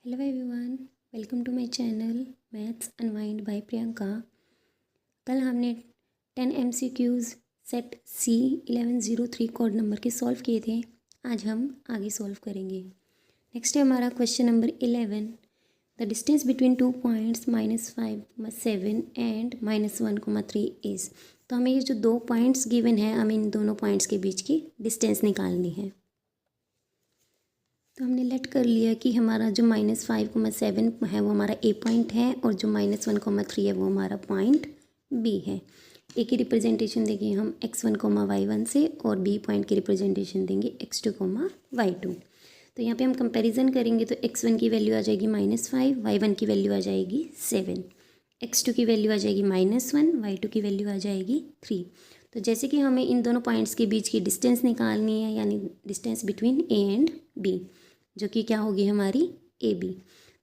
Hello everyone, welcome to my channel maths unwind by Priyanka. कल हमने 10 MCQs set C 1103 code number के solve किए थे। आज हम आगे सॉल्व करेंगे। नेक्स्ट है हमारा question number 11। The distance between 2 points -5, 7 and -1, 3 is. तो हमें ये जो दो पॉइंट्स गिवन है, हमें इन दोनों पॉइंट्स के बीच की डिस्टेंस निकालनी है। तो हमने लेट कर लिया कि हमारा जो -5, 7 है वो हमारा ए पॉइंट है और जो -1, 3 है वो हमारा पॉइंट बी है। ए की रिप्रेजेंटेशन देंगे हम x1, y1 से और बी पॉइंट की रिप्रेजेंटेशन देंगे x2, y2। तो यहाँ पे हम कंपैरिजन करेंगे तो x1 की वैल्यू आ जाएगी -5, y1 की वैल्यू आ जाएगी 7, x2 की वैल्यू आ जाएगी -1, y2 की वैल्यू आ जाएगी 3। तो जैसे कि हमें इन दोनों पॉइंट्स के बीच की डिस्टेंस निकालनी है, यानी distance between A and B, जो कि क्या होगी हमारी ए बी।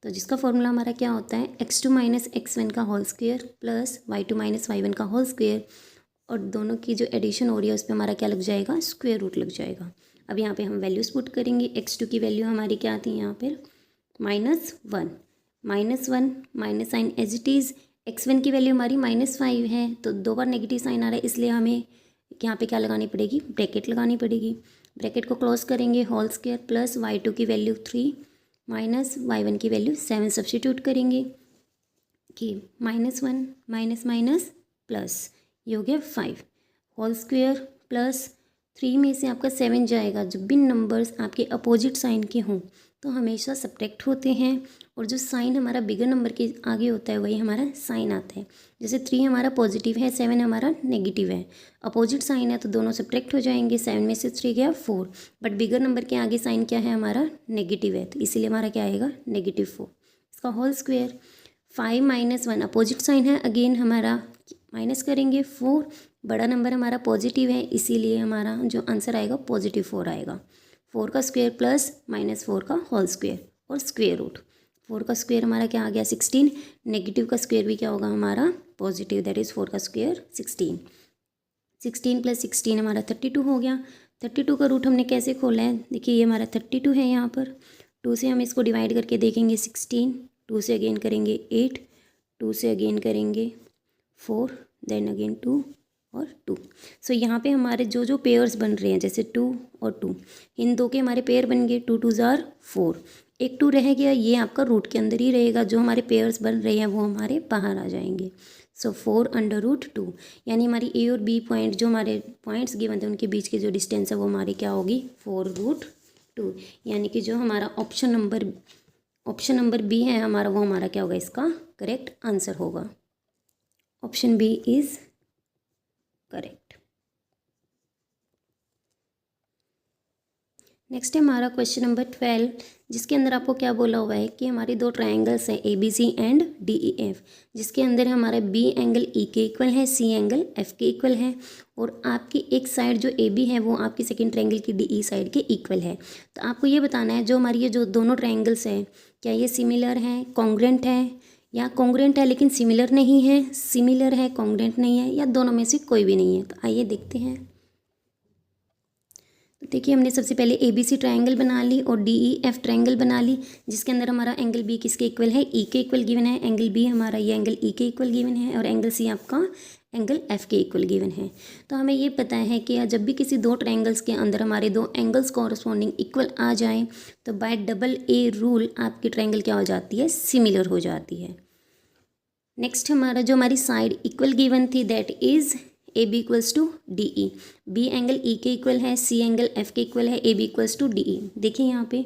तो जिसका फॉर्मूला हमारा क्या होता है, x2 - x1 का whole square plus y2 - y1 का होल स्क्वायर, और दोनों की जो एडिशन हो रही है उस पर हमारा क्या लग जाएगा, स्क्वायर रूट लग जाएगा। अब यहाँ पे हम वैल्यूज़ पुट करेंगे। x2 की वैल्यू हमारी क्या आती है यहाँ पर -1, -1 minus sign as it is. x1 की वैल्यू हमारी -5 है, तो दो बार नेगेटिव साइन आ रहा है, इसलिए हमें यहाँ पे क्या लगानी पड़ेगी, ब्रैकेट लगानी पड़ेगी। ब्रैकेट को क्लोज करेंगे, होल स्क्वायर प्लस y2 की वैल्यू 3 माइनस y1 की वैल्यू 7 सब्सटीट्यूट करेंगे कि -1 माइनस माइनस प्लस, ये हो गया 5 होल स्क्वायर प्लस 3 में से आपका 7 जाएगा। जब भी नंबर्स आपके अपोजिट साइन के हों तो हमेशा सब्ट्रैक्ट होते हैं, और जो साइन हमारा बिगर नंबर के आगे होता है वही हमारा साइन आता है। जैसे 3 हमारा पॉजिटिव है, 7 हमारा नेगेटिव है, अपोजिट साइन है तो दोनों सब्ट्रैक्ट हो जाएंगे। 7 में से 3 गया 4, बट बिगर नंबर के आगे साइन क्या है हमारा, नेगेटिव है, तो इसीलिए हमारा क्या आएगा, -4। इसका होल स्क्वायर 5 - 1 अपोजिट साइन है, अगेन हमारा माइनस करेंगे 4, बड़ा नंबर हमारा पॉजिटिव है, इसीलिए हमारा जो आंसर आएगा +4 आएगा। 4 का स्क्वायर प्लस -4 का होल स्क्वायर और स्क्वायर रूट। 4 का स्क्वायर हमारा क्या आ गया 16, नेगेटिव का स्क्वायर भी क्या होगा हमारा पॉजिटिव, दैट इज़ 4 का स्क्वायर 16। 16 + 16 हमारा 32 हो गया। 32 का रूट हमने कैसे खोला है, देखिए ये हमारा 32 है, यहाँ पर 2 से हम इसको डिवाइड करके देखेंगे 16, 2 से अगेन करेंगे 8, 2 से अगेन करेंगे 4, देन अगेन 2 और 2। सो यहाँ पे हमारे जो जो पेयर्स बन रहे हैं, जैसे 2 और 2, इन दो के हमारे पेयर बन गए, 2 2 जार 4, एक 2 रह गया, ये आपका रूट के अंदर ही रहेगा, जो हमारे पेयर्स बन रहे हैं वो हमारे बाहर आ जाएंगे। सो 4/√2, यानी हमारी ए और बी पॉइंट, जो हमारे पॉइंट्स गिवन थे उनके बीच की जो डिस्टेंस है वो हमारी क्या होगी, 4√2। यानी कि जो हमारा ऑप्शन नंबर बी है हमारा, वो हमारा क्या होगा, इसका करेक्ट आंसर होगा। Option B is correct. Next है हमारा क्वेश्चन नंबर 12, जिसके अंदर आपको क्या बोला हुआ है कि हमारे दो ट्राइंगल्स हैं ABC एंड DEF, जिसके अंदर हमारा B एंगल E के इक्वल है, C एंगल F के इक्वल है, और आपकी एक साइड जो AB है वो आपकी सेकेंड ट्राइंगल की DE साइड के इक्वल है। तो आपको ये बताना है जो हमारी ये जो दोनों ट्राइंगल्स हैं, क्या ये सिमिलर हैं, कॉन्ग्रुएंट है, या कॉन्ग्रुएंट है लेकिन सिमिलर नहीं है, सिमिलर है कॉन्ग्रुएंट नहीं है, या दोनों में से कोई भी नहीं है। तो आइए देखते हैं। देखिए हमने सबसे पहले ABC ट्रायंगल बना ली और DEF ट्रायंगल बना ली, जिसके अंदर हमारा एंगल B किसके इक्वल है, E के इक्वल गिवन है, एंगल B हमारा ये एंगल E के इक्वल गिवन है, और एंगल C आपका एंगल F के इक्वल गिवन है। तो हमें ये पता है कि जब भी किसी दो ट्रायंगल्स के अंदर हमारे दो एंगल्स कॉरस्पॉन्डिंग इक्वल आ जाएं तो बाय डबल A रूल आपकी ट्रायंगल क्या हो जाती है, सिमिलर हो जाती है। नेक्स्ट हमारा जो हमारी साइड इक्वल गिवन थी, that is AB equals to DE। B angle E के इक्वल है, C एंगल F के इक्वल है, AB इक्वल्स टू DE। देखिए यहाँ पे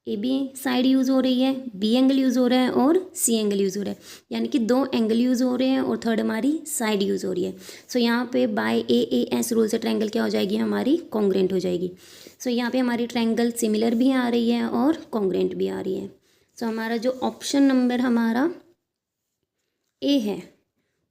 AB साइड यूज़ हो रही है, B एंगल यूज़ हो रहा है और C एंगल यूज़ हो रहा है, यानी कि दो एंगल यूज़ हो रहे हैं और थर्ड हमारी साइड यूज़ हो रही है। सो यहाँ पे बाय AAS रूल से ट्रायंगल क्या हो जाएगी हमारी, कॉन्ग्रुएंट हो जाएगी। सो यहाँ पे हमारी ट्रायंगल सिमिलर भी आ रही है और कॉन्ग्रुएंट भी आ रही है। सो हमारा जो ऑप्शन नंबर हमारा ए है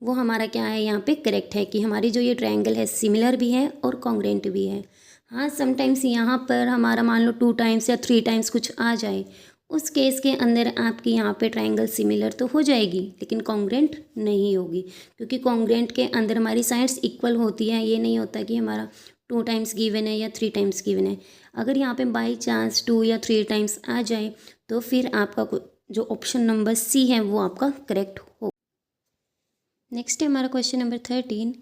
वो हमारा क्या है, यहाँ पे करेक्ट है कि हमारी जो ये ट्रायंगल है सिमिलर भी है और कॉन्ग्रुएंट भी है। हाँ समटाइम्स यहाँ पर हमारा मान लो 2 टाइम्स या 3 टाइम्स कुछ आ जाए, उस केस के अंदर आपकी यहाँ पे ट्रायंगल सिमिलर तो हो जाएगी लेकिन कॉन्ग्रुएंट नहीं होगी, क्योंकि कॉन्ग्रुएंट के अंदर हमारी साइड्स इक्वल होती है। ये नहीं होता कि हमारा 2 टाइम्स गिवन है या 3 टाइम्स गिवन है। अगर यहाँ पे बाई चांस 2 या 3 टाइम्स आ जाए तो फिर आपका जो ऑप्शन नंबर सी है वो आपका करेक्ट हो। नेक्स्ट है हमारा question number 13।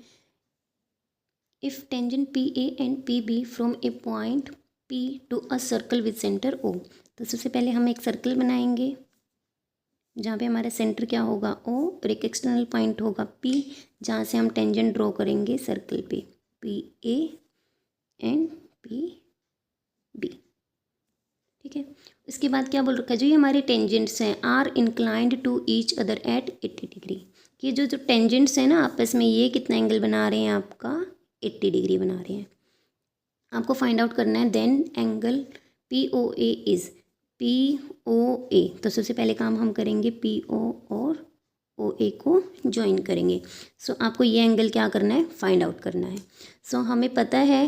If tangent P A and P B from a point P to a circle with centre O. तो सबसे पहले हम एक सर्कल बनाएंगे जहाँ पे हमारा सेंटर क्या होगा ओ, और एक एक्सटर्नल पॉइंट होगा पी, जहाँ से हम टेंजेंट ड्रॉ करेंगे सर्कल पे P A and P B. ठीक है, उसके बाद क्या बोल रखा है, जो ये हमारे टेंजेंट्स हैं are inclined to each other at 80 degree. ये जो टेंजेंट्स हैं ना आपस में, ये कितना एंगल बना रहे हैं आपका 80 डिग्री बना रहे हैं। आपको फाइंड आउट करना है then angle P O A is P O A. तो सबसे पहले काम हम करेंगे पी ओ और ओ ए को ज्वाइन करेंगे। सो आपको ये एंगल क्या करना है, फाइंड आउट करना है। सो हमें पता है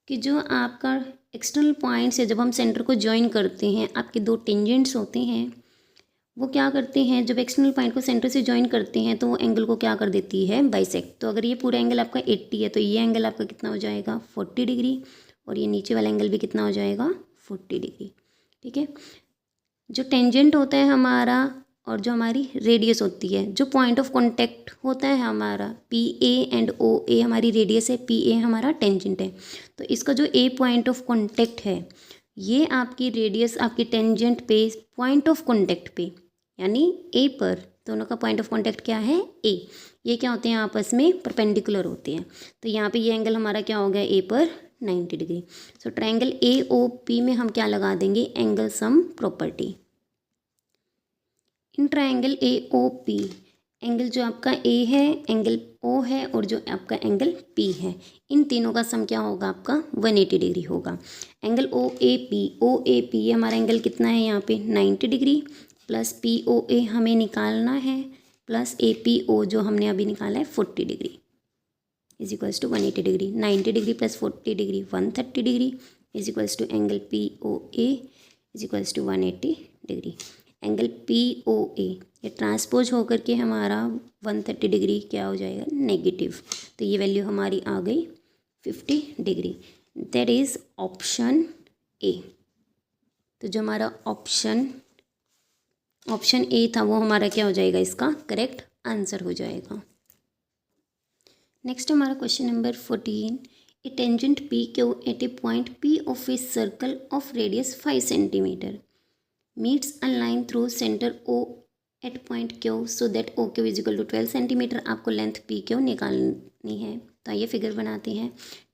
कि जो आपका एक्सटर्नल पॉइंट से जब हम सेंटर को ज्वाइन करते हैं, आपके दो टेंजेंट्स होते हैं, वो क्या करते हैं, जब एक्सटर्नल पॉइंट को सेंटर से ज्वाइन करते हैं तो वो एंगल को क्या कर देती है, बाइसेक्ट। तो अगर ये पूरा एंगल आपका 80 है तो ये एंगल आपका कितना हो जाएगा 40 डिग्री, और ये नीचे वाला एंगल भी कितना हो जाएगा 40 डिग्री। ठीक है, जो टेंजेंट होता है हमारा और जो हमारी रेडियस होती है, जो पॉइंट ऑफ कांटेक्ट होता है हमारा पी ए एंड ओ ए, हमारी रेडियस है, पी ए हमारा टेंजेंट है। तो इसका जो ए पॉइंट ऑफ कांटेक्ट है, ये आपकी रेडियस आपकी टेंजेंट पे पॉइंट ऑफ कांटेक्ट पे यानी ए पर, दोनों का पॉइंट ऑफ कांटेक्ट क्या है ए, ये क्या होते हैं आपस में परपेंडिकुलर होते हैं। तो यहाँ पे ये एंगल हमारा क्या हो गया ए पर 90 degree. So triangle A O P में हम क्या लगा देंगे, angle sum property. In triangle A O P, angle जो आपका ए है, एंगल ओ है, और जो आपका एंगल पी है, इन तीनों का सम क्या होगा आपका 180 डिग्री होगा। एंगल ओ ए पी हमारा एंगल कितना है यहाँ पे 90 डिग्री, प्लस पी ओ ए हमें निकालना है, प्लस ए पी ओ जो हमने अभी निकाला है 40 degree is equals to 180 degree. 90 degree plus 40 degree 130 degree is equals to angle P O A is equals to 180 degree. Angle P O A ये transpose होकर के हमारा 130 डिग्री क्या हो जाएगा नेगेटिव, तो ये वैल्यू हमारी आ गई 50 degree. That is option A. तो जो हमारा ऑप्शन ए था वो हमारा क्या हो जाएगा, इसका करेक्ट आंसर हो जाएगा। नेक्स्ट हमारा question number 14। A tangent P Q at a point P of a circle of radius 5 centimetre meets a line through centre O at point Q so that O Q is equal to 12 centimetre. आपको length P Q निकालनी है। तो आइए figure बनाते हैं।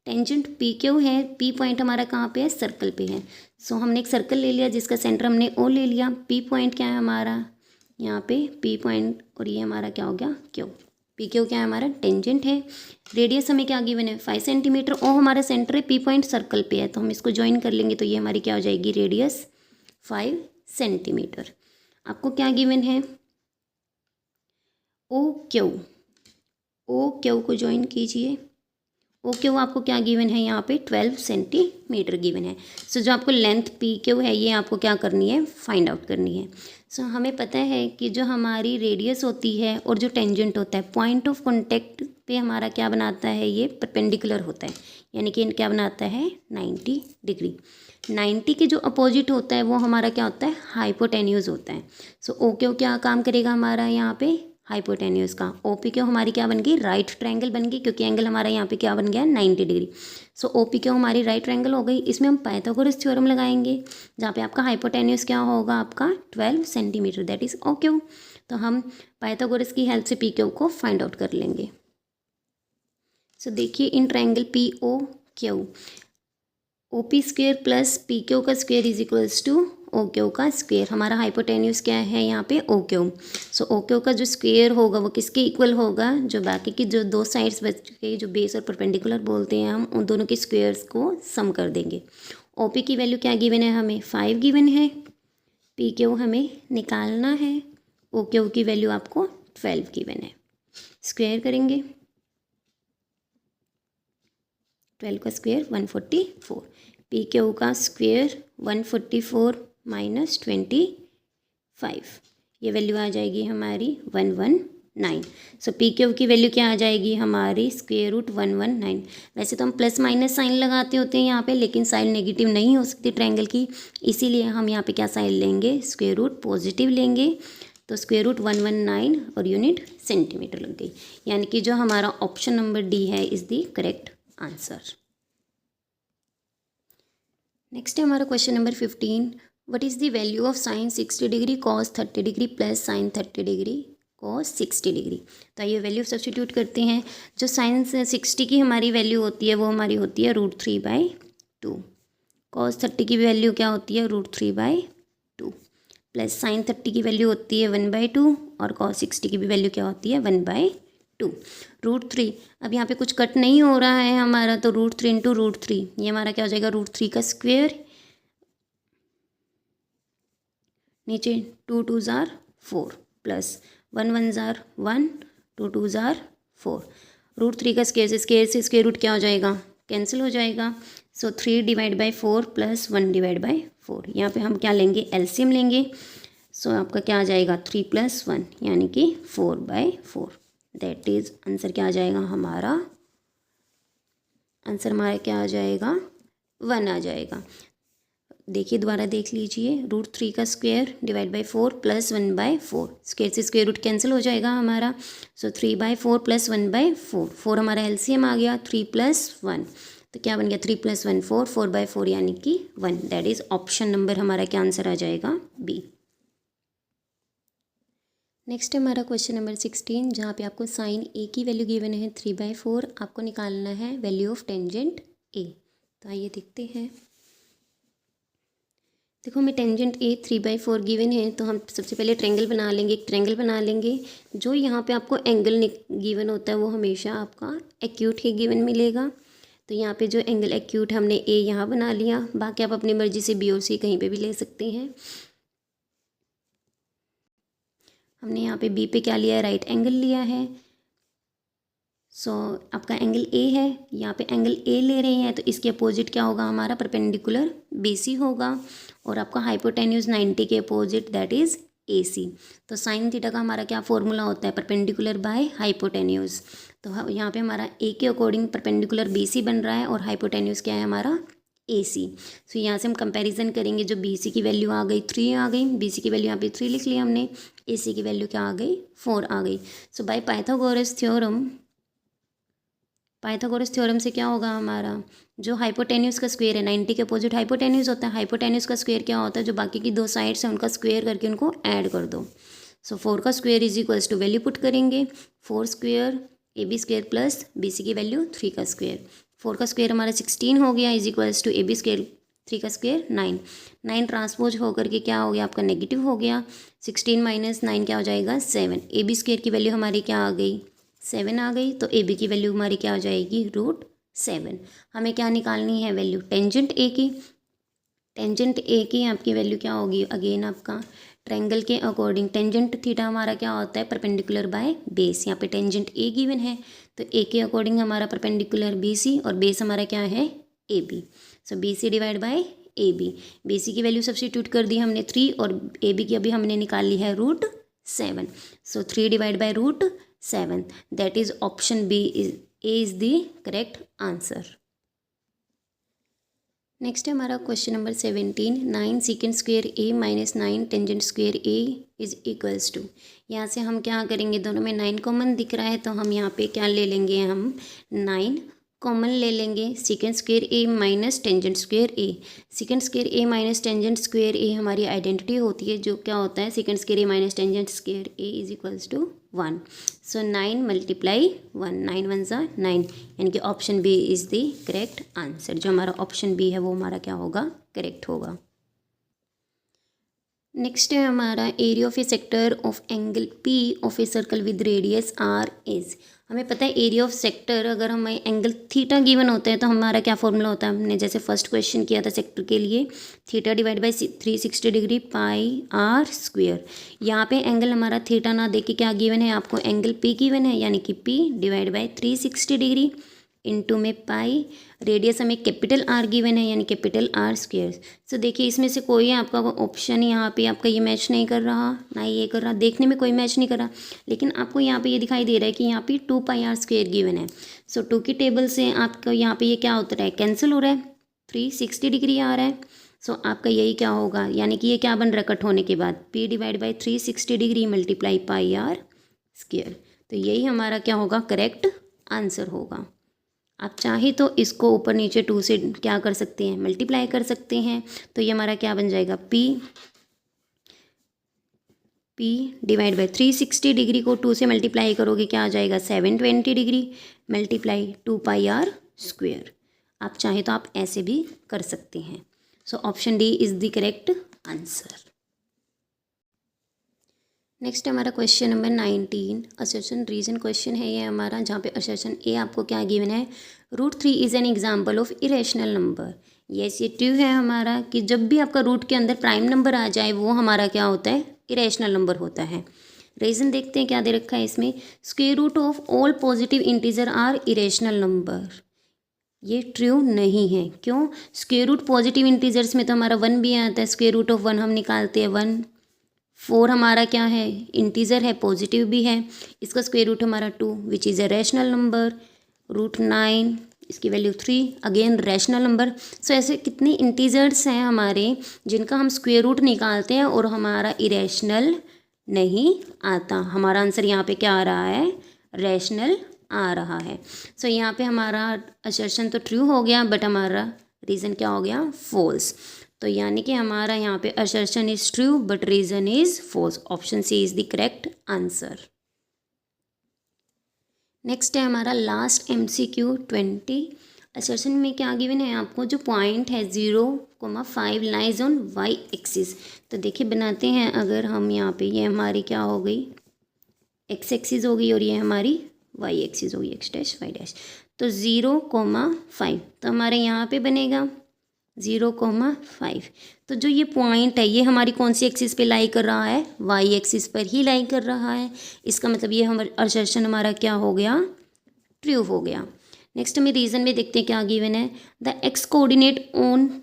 Tangent P Q है, P point हमारा कहाँ पे है, सर्कल पे है। सो हमने एक सर्कल ले लिया जिसका सेंटर हमने ओ ले लिया। पी पॉइंट क्या है हमारा यहाँ पे पी पॉइंट, और ये हमारा क्या हो गया क्यू। पी क्यू क्या है हमारा टेंजेंट है। रेडियस हमें क्या गिवन है 5 सेंटीमीटर। ओ हमारा सेंटर है, पी पॉइंट सर्कल पे है, तो हम इसको ज्वाइन कर लेंगे। तो ये हमारी क्या हो जाएगी रेडियस 5 सेंटीमीटर। आपको क्या गिवन है ओ क्यू को ज्वाइन कीजिए। ओ क्यू आपको क्या गिवन है यहाँ पे 12 सेंटीमीटर गिवन है। सो जो आपको लेंथ पी क्यू है ये आपको क्या करनी है, फाइंड आउट करनी है। सो हमें पता है कि जो हमारी रेडियस होती है और जो टेंजेंट होता है, पॉइंट ऑफ कॉन्टेक्ट पे हमारा क्या बनाता है, ये परपेंडिकुलर होता है, यानी कि क्या बनाता है 90 डिग्री। 90 के जो अपोजिट होता है वो हमारा क्या होता है, हाइपोटेन्यूज होता है। सो ओ क्यू क्या काम करेगा हमारा यहाँ पे हाइपोटेन्यूज का। ओ पी क्यू हमारी क्या बन गई, राइट ट्रायंगल बन गई, क्योंकि एंगल हमारा यहाँ पे क्या बन गया 90 डिग्री। सो ओ पी क्यू हमारी राइट ट्रायंगल हो गई। इसमें हम पाइथागोरस थ्योरम लगाएंगे जहाँ पे आपका हाइपोटेन्यूज क्या होगा आपका 12 centimetre, that is O Q. तो हम पाइथागोरस की हेल्प से पी क्यू को फाइंड आउट कर लेंगे। सो देखिए in triangle P O Q, O P square plus P Q का square is equals to O Q का स्क्वेयर। हमारा हाइपोटेन्यूज क्या है यहाँ पे ओ क्यू। सो ओ क्यू का जो स्क्वेयर होगा वो किसके इक्वल होगा, जो बाकी की जो दो साइड्स बच गई, जो बेस और परपेंडिकुलर बोलते हैं, हम उन दोनों के स्क्वेयर्स को सम कर देंगे। ओ पी की वैल्यू क्या गिवन है हमें 5 गिवन है, पी क्यू हमें निकालना है, ओ क्यू की वैल्यू आपको 12 गिवन है। स्क्वेयर करेंगे, 12 का स्क्वेयर 144, पी क्यू का स्क्वेयर 144 माइनस 25, ये वैल्यू आ जाएगी हमारी 119। 9। सो पी क्यू की वैल्यू क्या आ जाएगी हमारी √119। वैसे तो हम प्लस माइनस साइन लगाते होते हैं यहाँ पे, लेकिन साइन नेगेटिव नहीं हो सकती ट्रायंगल की, इसीलिए हम यहाँ पे क्या साइन लेंगे, स्क्वायर रूट पॉजिटिव लेंगे। तो √119 और यूनिट सेंटीमीटर लग गई, यानी कि जो हमारा ऑप्शन नंबर डी है is the correct answer. Next है हमारा question number 15। What is the value of sine 60 degree cos 30 degree plus sign 30 degree cos 60 degree. तो आइए वैल्यू सब्स्टिट्यूट करते हैं। जो साइन 60 की हमारी वैल्यू होती है वो हमारी होती है √3/2। कॉस 30 की वैल्यू क्या होती है √3/2, प्लस साइन 30 की वैल्यू होती है 1/2 और कॉस 60 की भी वैल्यू क्या होती है 1/2। √3, अब यहाँ पे कुछ कट नहीं हो रहा है हमारा, तो √3 इंटू √3, ये हमारा क्या हो जाएगा √3 का स्क्वेयर, नीचे 2 2 ज़ार 4 प्लस 1 1 ज़ार 1 2 2 ज़ार 4। √3 का स्क्वेयर से स्क्वेयर रूट क्या हो जाएगा, कैंसिल हो जाएगा। सो 3 divide by 4 plus 1 divide by 4। यहाँ पे हम क्या लेंगे, एलसीएम लेंगे। सो आपका क्या आ जाएगा 3 + 1 यानी कि 4/4। दैट इज़ आंसर क्या आ जाएगा हमारा, आंसर हमारा क्या आ जाएगा 1 आ जाएगा। देखिए दोबारा देख लीजिए, √3 का square divide by 4 plus 1/4, square से स्क्वायर रूट कैंसिल हो जाएगा हमारा। सो 3/4 प्लस 1/4, 4 हमारा एलसीएम आ गया, 3 + 1 तो क्या बन गया 3 + 1 4, 4/4 यानी कि 1। दैट इज़ ऑप्शन नंबर हमारा क्या आंसर आ जाएगा बी। नेक्स्ट है हमारा क्वेश्चन नंबर 16, जहाँ पे आपको साइन ए की वैल्यू गिवन है 3/4, आपको निकालना है वैल्यू ऑफ टेंजेंट ए। तो आइए देखते हैं। देखो हमें टेंजेंट ए 3/4 गिवन है, तो हम सबसे पहले ट्रायंगल बना लेंगे, एक ट्रायंगल बना लेंगे। जो यहाँ पे आपको एंगल गिवन होता है वो हमेशा आपका एक्यूट ही गिवन मिलेगा। तो यहाँ पे जो एंगल एक्यूट हमने ए यहाँ बना लिया, बाकी आप अपनी मर्जी से बी और सी कहीं पे भी ले सकते हैं। हमने यहाँ पे बी पे क्या लिया है, राइट एंगल लिया है। सो आपका एंगल ए है, यहाँ पे एंगल ए ले रहे हैं, तो इसके अपोजिट क्या होगा हमारा परपेंडिकुलर बीसी होगा, और आपका हाइपोटेन्यूज 90 के अपोजिट दैट इज़ AC। तो साइन थीटा का हमारा क्या फॉर्मूला होता है, परपेंडिकुलर बाय हाइपोटेन्यूज। तो यहाँ पे हमारा ए के अकॉर्डिंग परपेंडिकुलर BC बन रहा है और हाइपोटेन्यूज क्या है हमारा AC। सो यहाँ से हम कंपैरिजन करेंगे, जो BC की वैल्यू आ गई 3 आ गई, BC की वैल्यू यहाँ पे 3 लिख लिया हमने, AC की वैल्यू क्या आ गई 4 आ गई। सो बाय पाइथागोरस थ्योरम से क्या होगा हमारा, जो हाइपोटेन्यूज का स्क्वायर है 90 के अपोजिट हाइपोटेन्यूज होता है, हाइपोटेन्यूज का स्क्वायर क्या होता है, जो बाकी की दो साइड्स हैं उनका स्क्वायर करके उनको ऐड कर दो। सो 4 का square is equals to value put करेंगे, 4 square AB square plus BC की वैल्यू 3 का स्क्वायर, 4 का स्क्वायर हमारा 16 हो गया is equals to AB square 3 का स्क्वायर 9, 9 ट्रांसपोज होकर के क्या हो गया आपका नेगेटिव हो गया, 16 - 9 क्या हो जाएगा 7। AB स्क्वायर की वैल्यू हमारी क्या आ गई 7 आ गई, तो AB की वैल्यू हमारी क्या हो जाएगी √7। हमें क्या निकालनी है वैल्यू टेंजेंट ए की, टेंजेंट ए की आपकी वैल्यू क्या होगी, अगेन आपका ट्रायंगल के अकॉर्डिंग टेंजेंट थीटा हमारा क्या होता है परपेंडिकुलर बाय बेस। यहाँ पे टेंजेंट ए गिवन है, तो ए के अकॉर्डिंग हमारा परपेंडिकुलर BC और बेस हमारा क्या है AB। So BC divide by AB, BC की वैल्यू सब्स्टिट्यूट कर दी हमने 3 और AB की अभी हमने निकाल ली है √7। So 3 divide by √7, that is option B is the correct answer. Next है हमारा question number 17, 9 secant square A - 9 tangent square A is equals to. यहाँ से हम क्या करेंगे, दोनों में 9 कॉमन दिख रहा है, तो हम यहाँ पे क्या ले लेंगे, हम 9 कॉमन ले लेंगे, secant square A minus tangent square A। Secant square A minus tangent square A हमारी आइडेंटिटी होती है, जो क्या होता है secant square A minus tangent square A is equals to 1। सो 9 × 1, 9 1 ज़ा 9, यानी कि option B is the correct answer. जो हमारा ऑप्शन बी है वो हमारा क्या होगा करेक्ट होगा। नेक्स्ट है हमारा area of A sector of angle P of a circle with radius R is. हमें पता है एरिया ऑफ सेक्टर, अगर हमें एंगल थीटा गिवन होता है तो हमारा क्या फॉर्मूला होता है, हमने जैसे फर्स्ट क्वेश्चन किया था सेक्टर के लिए, theta divide by 360 degree πr²। यहाँ पे एंगल हमारा थीटा ना देख के क्या गिवन है आपको, एंगल P गिवन है, यानी कि P divide by 360 degree into में पाई, रेडियस हमें कैपिटल आर गिवन है यानी कैपिटल आर स्क्वायर। सो देखिए इसमें से कोई आपका ऑप्शन यहाँ पे आपका ये मैच नहीं कर रहा, ना ये कर रहा, देखने में कोई मैच नहीं कर रहा, लेकिन आपको यहाँ पे ये दिखाई दे रहा है कि यहाँ पे 2 पाई आर स्क्वायर गिवन है। सो 2 की टेबल से आपका यहाँ पे ये क्या होता है, कैंसिल हो रहा है, 360 डिग्री आ रहा है। सो आपका यही क्या होगा, यानी कि ये क्या बन रहा है कट होने के बाद, p divide by 360 degree multiply pi R square. तो यही हमारा क्या होगा, करेक्ट आंसर होगा। आप चाहे तो इसको ऊपर नीचे 2 से क्या कर सकते हैं, मल्टीप्लाई कर सकते हैं। तो ये हमारा क्या बन जाएगा, p डिवाइड बाई 360 डिग्री को 2 से मल्टीप्लाई करोगे क्या आ जाएगा, 720 degree multiply 2 pi R square. आप चाहे तो आप ऐसे भी कर सकते हैं। So option D is the correct answer. Next हमारा question number 19 assertion reason question है ये हमारा, जहाँ पे असर्शन ए आपको क्या गिवन है, √3 is an example of irrational number. Yes ये ट्रू है हमारा कि जब भी आपका रूट के अंदर प्राइम नंबर आ जाए वो हमारा क्या होता है, इरेशनल नंबर होता है। रीज़न देखते हैं क्या दे रखा है इसमें, square root of all positive integer are irrational number. ये ट्रू नहीं है, क्यों, स्क्वायर रूट पॉजिटिव इंटीजर्स में तो हमारा 1 भी आता है, स्क्वायर रूट ऑफ 1 हम निकालते हैं 1। 4 हमारा क्या है, इंटीजर है, पॉजिटिव भी है, इसका स्क्वायर रूट हमारा 2 which is a rational number. √9 इसकी वैल्यू 3 अगेन रैशनल नंबर। सो ऐसे कितने इंटीजर्स हैं हमारे जिनका हम स्क्वायर रूट निकालते हैं और हमारा इरेशनल नहीं आता। हमारा आंसर यहाँ पे क्या आ रहा है, रैशनल आ रहा है। सो यहाँ पे हमारा असर्शन तो ट्रू हो गया बट हमारा रीज़न क्या हो गया, फॉल्स। तो यानी कि हमारा यहाँ पे assertion is true but reason is false. Option C is the correct answer. Next है हमारा लास्ट MCQ 20। असर्शन में क्या गिवन है आपको, जो पॉइंट है 0,5 लाइज ऑन y एक्सिस। तो देखिए बनाते हैं, अगर हम यहाँ पे, ये हमारी क्या हो गई, x एक्सिस हो गई और ये हमारी y एक्सिस हो गई, x' y'। तो 0,5 तो हमारे यहाँ पे बनेगा 0,5। तो जो ये पॉइंट है ये हमारी कौन सी एक्सिस पे लाई कर रहा है, y एक्सिस पर ही लाई कर रहा है। इसका मतलब ये हमारा असर्शन हमारा क्या हो गया, ट्रू हो गया। नेक्स्ट हमें रीज़न में देखते हैं क्या गिवन है, the x coordinate on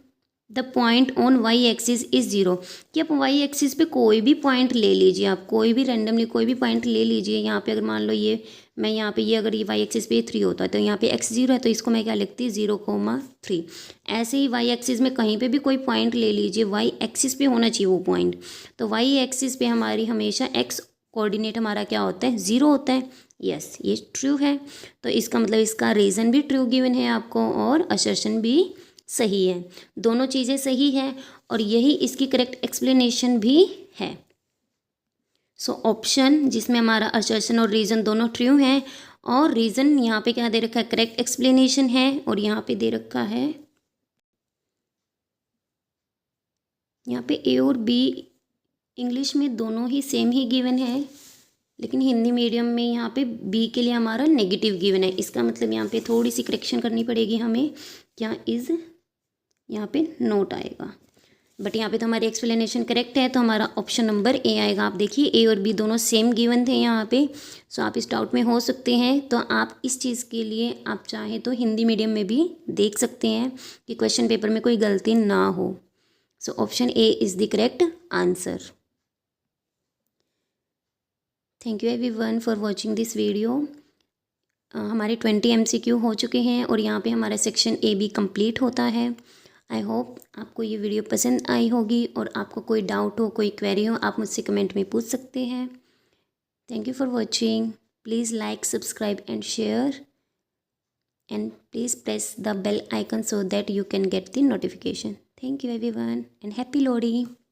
the point on y axis is 0। कि आप y एक्सिस पे कोई भी पॉइंट ले लीजिए, आप कोई भी रैंडमली कोई भी पॉइंट ले लीजिए। यहाँ पे अगर मान लो ये मैं यहाँ पे ये अगर ये y एक्सिस पे 3 होता है तो यहाँ पे x 0 है, तो इसको मैं क्या लिखती 0,3। ऐसे ही y एक्सिस में कहीं पे भी कोई पॉइंट ले लीजिए, y एक्सिस पे होना चाहिए वो पॉइंट। तो y एक्सिस पे हमारी हमेशा x कोऑर्डिनेट हमारा क्या होता है, 0 होता है। यस ये ट्रू है, तो इसका मतलब इसका रीज़न भी ट्रू गिवन है आपको और असर्शन भी सही है। दोनों चीज़ें सही है और यही इसकी करेक्ट एक्सप्लेनेशन भी है। सो ऑप्शन जिसमें हमारा असर्शन और रीज़न दोनों ट्रू हैं और रीज़न यहाँ पे क्या दे रखा है, करेक्ट एक्सप्लेनेशन है, और यहाँ पे दे रखा है, यहाँ पे ए और बी इंग्लिश में दोनों ही सेम ही गिवन है, लेकिन हिंदी मीडियम में यहाँ पे बी के लिए हमारा नेगेटिव गिवन है। इसका मतलब यहाँ पे थोड़ी सी करेक्शन करनी पड़ेगी हमें, क्या इज़ यहाँ पे नोट आएगा, बट यहाँ पे तो हमारी एक्सप्लेनेशन करेक्ट है, तो हमारा ऑप्शन नंबर ए आएगा। आप देखिए ए और बी दोनों सेम गिवन थे यहाँ पे। सो आप इस डाउट में हो सकते हैं, तो आप इस चीज़ के लिए आप चाहें तो हिंदी मीडियम में भी देख सकते हैं कि क्वेश्चन पेपर में कोई गलती ना हो। So option A is the correct answer. Thank you everyone for watching this video. हमारे 20 MCQ हो चुके हैं और यहाँ पे हमारा सेक्शन ए बी कंप्लीट होता है। आई होप आपको ये वीडियो पसंद आई होगी, और आपको कोई डाउट हो, कोई क्वेरी हो, आप मुझसे कमेंट में पूछ सकते हैं। Thank you for watching. Please like, subscribe and share, and please press the bell icon so that you can get the notification. Thank you everyone and happy Lodi.